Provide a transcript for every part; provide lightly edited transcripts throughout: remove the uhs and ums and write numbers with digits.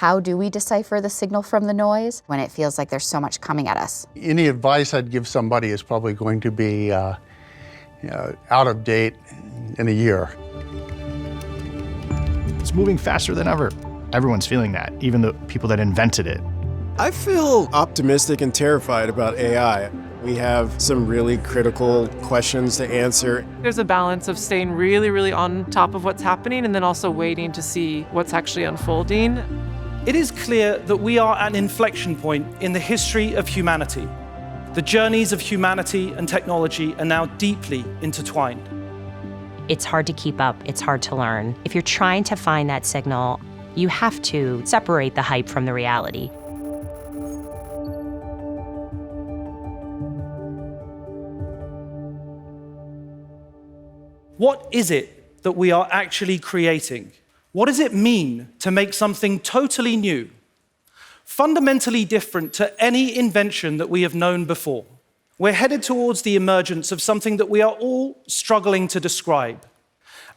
How do we decipher the signal from the noise when it feels like there's so much coming at us? Any advice I'd give somebody is probably going to be out of date in a year. It's moving faster than ever. Everyone's feeling that, even the people that invented it. I feel optimistic and terrified about AI. We have some really critical questions to answer. There's a balance of staying really, really on top of what's happening and then also waiting to see what's actually unfolding. It is clear that we are at an inflection point in the history of humanity. The journeys of humanity and technology are now deeply intertwined. It's hard to keep up, it's hard to learn. If you're trying to find that signal, you have to separate the hype from the reality. What is it that we are actually creating? What does it mean to make something totally new, fundamentally different to any invention that we have known before? We're headed towards the emergence of something that we are all struggling to describe.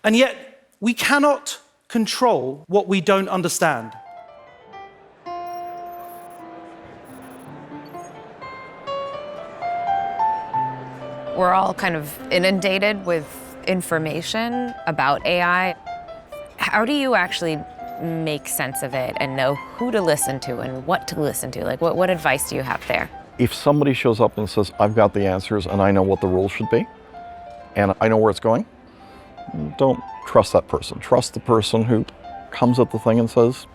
And yet, we cannot control what we don't understand. We're all kind of inundated with information about AI. How do you actually make sense of it and know who to listen to and what to listen to? Like, what advice do you have there? If somebody shows up and says, I've got the answers and I know what the rules should be, and I know where it's going, don't trust that person. Trust the person who comes at the thing and says,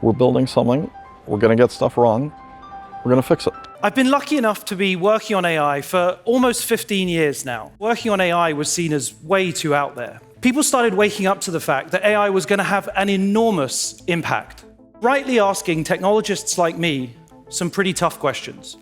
we're building something, we're going to get stuff wrong, we're going to fix it. I've been lucky enough to be working on AI for almost 15 years now. Working on AI was seen as way too out there. People started waking up to the fact that AI was going to have an enormous impact, rightly asking technologists like me some pretty tough questions.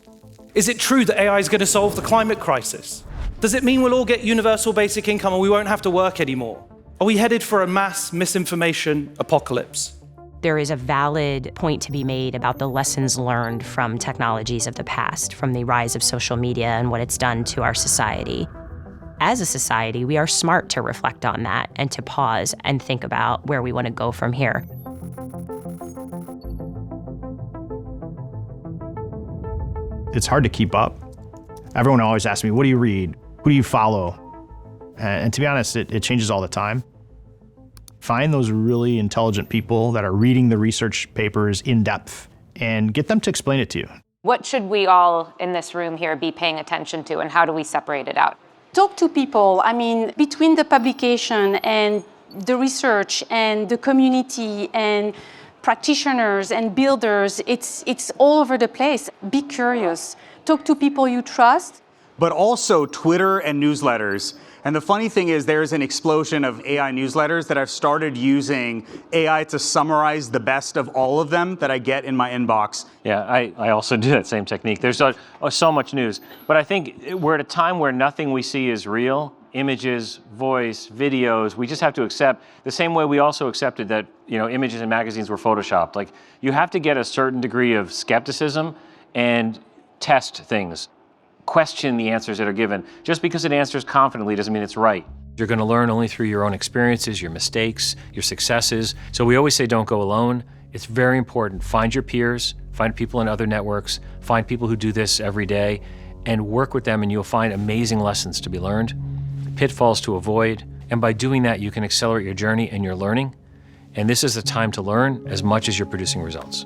Is it true that AI is going to solve the climate crisis? Does it mean we'll all get universal basic income and we won't have to work anymore? Are we headed for a mass misinformation apocalypse? There is a valid point to be made about the lessons learned from technologies of the past, from the rise of social media and what it's done to our society. As a society, we are smart to reflect on that and to pause and think about where we want to go from here. It's hard to keep up. Everyone always asks me, what do you read? Who do you follow? And to be honest, it changes all the time. Find those really intelligent people that are reading the research papers in depth and get them to explain it to you. What should we all in this room here be paying attention to, and how do we separate it out? Talk to people. I mean, between the publication and the research and the community and practitioners and builders, it's all over the place. Be curious. Talk to people you trust. But also Twitter and newsletters. And the funny thing is there's an explosion of AI newsletters that I've started using AI to summarize the best of all of them that I get in my inbox. Yeah, I also do that same technique. There's so much news. But I think we're at a time where nothing we see is real. Images, voice, videos, we just have to accept the same way we also accepted that, images in magazines were photoshopped. Like, you have to get a certain degree of skepticism and test things. Question the answers that are given. Just because it answers confidently doesn't mean it's right. You're going to learn only through your own experiences, your mistakes, your successes. So we always say don't go alone. It's very important. Find your peers, find people in other networks, find people who do this every day, and work with them, and you'll find amazing lessons to be learned, pitfalls to avoid, and by doing that you can accelerate your journey and your learning. And this is the time to learn as much as you're producing results.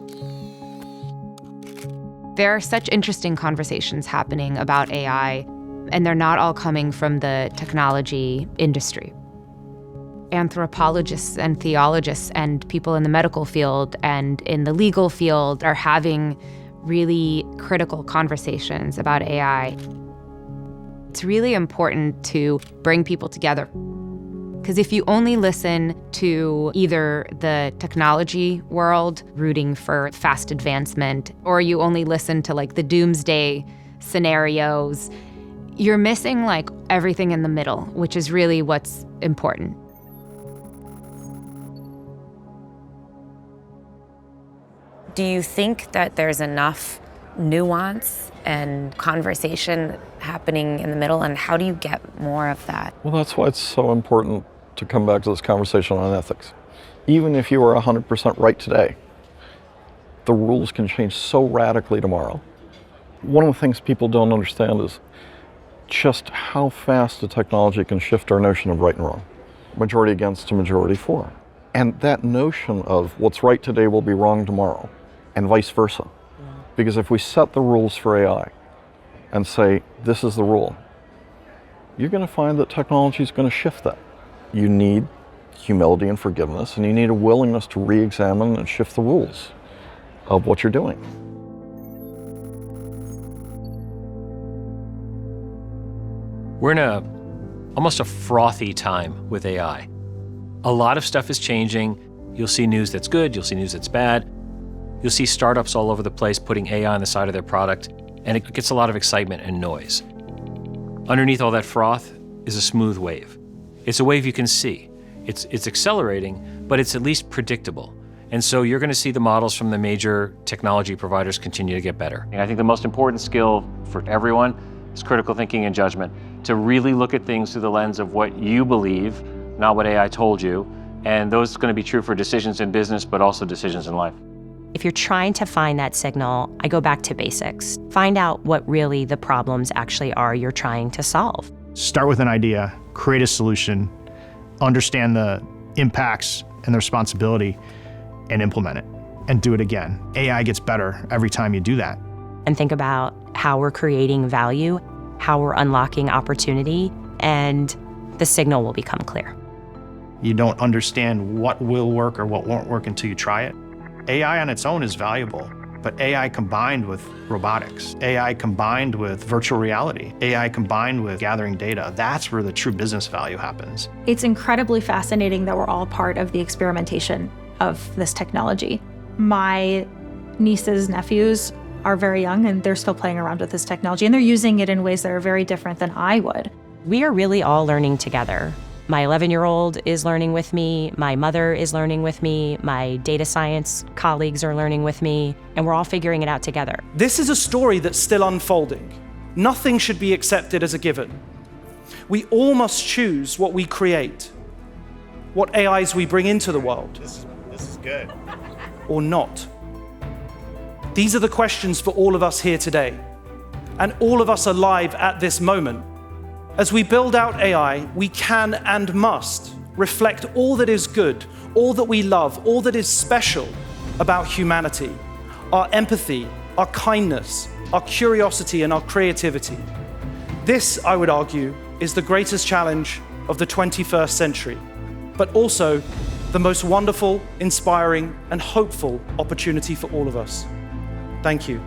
There are such interesting conversations happening about AI, and they're not all coming from the technology industry. Anthropologists and theologists and people in the medical field and in the legal field are having really critical conversations about AI. It's really important to bring people together. Because if you only listen to either the technology world rooting for fast advancement, or you only listen to the doomsday scenarios, you're missing everything in the middle, which is really what's important. Do you think that there's enough nuance and conversation happening in the middle, and how do you get more of that? Well, that's why it's so important to come back to this conversation on ethics. Even if you are 100% right today, the rules can change so radically tomorrow. One of the things people don't understand is just how fast the technology can shift our notion of right and wrong, majority against to majority for. And that notion of what's right today will be wrong tomorrow, and vice versa. Because if we set the rules for AI and say, this is the rule, you're going to find that technology is going to shift that. You need humility and forgiveness, and you need a willingness to re-examine and shift the rules of what you're doing. We're in almost a frothy time with AI. A lot of stuff is changing. You'll see news that's good, you'll see news that's bad. You'll see startups all over the place putting AI on the side of their product, and it gets a lot of excitement and noise. Underneath all that froth is a smooth wave. It's a wave you can see. It's accelerating, but it's at least predictable. And so you're going to see the models from the major technology providers continue to get better. And I think the most important skill for everyone is critical thinking and judgment, to really look at things through the lens of what you believe, not what AI told you. And those are going to be true for decisions in business, but also decisions in life. If you're trying to find that signal, I go back to basics. Find out what really the problems actually are you're trying to solve. Start with an idea, create a solution, understand the impacts and the responsibility, and implement it, and do it again. AI gets better every time you do that. And think about how we're creating value, how we're unlocking opportunity, and the signal will become clear. You don't understand what will work or what won't work until you try it. AI on its own is valuable, but AI combined with robotics, AI combined with virtual reality, AI combined with gathering data, that's where the true business value happens. It's incredibly fascinating that we're all part of the experimentation of this technology. My nieces, nephews are very young and they're still playing around with this technology, and they're using it in ways that are very different than I would. We are really all learning together. My 11-year-old is learning with me, my mother is learning with me, my data science colleagues are learning with me, and we're all figuring it out together. This is a story that's still unfolding. Nothing should be accepted as a given. We all must choose what we create, what AIs we bring into the world. This is good. Or not. These are the questions for all of us here today, and all of us alive at this moment. As we build out AI, we can and must reflect all that is good, all that we love, all that is special about humanity, our empathy, our kindness, our curiosity, and our creativity. This, I would argue, is the greatest challenge of the 21st century, but also the most wonderful, inspiring, and hopeful opportunity for all of us. Thank you.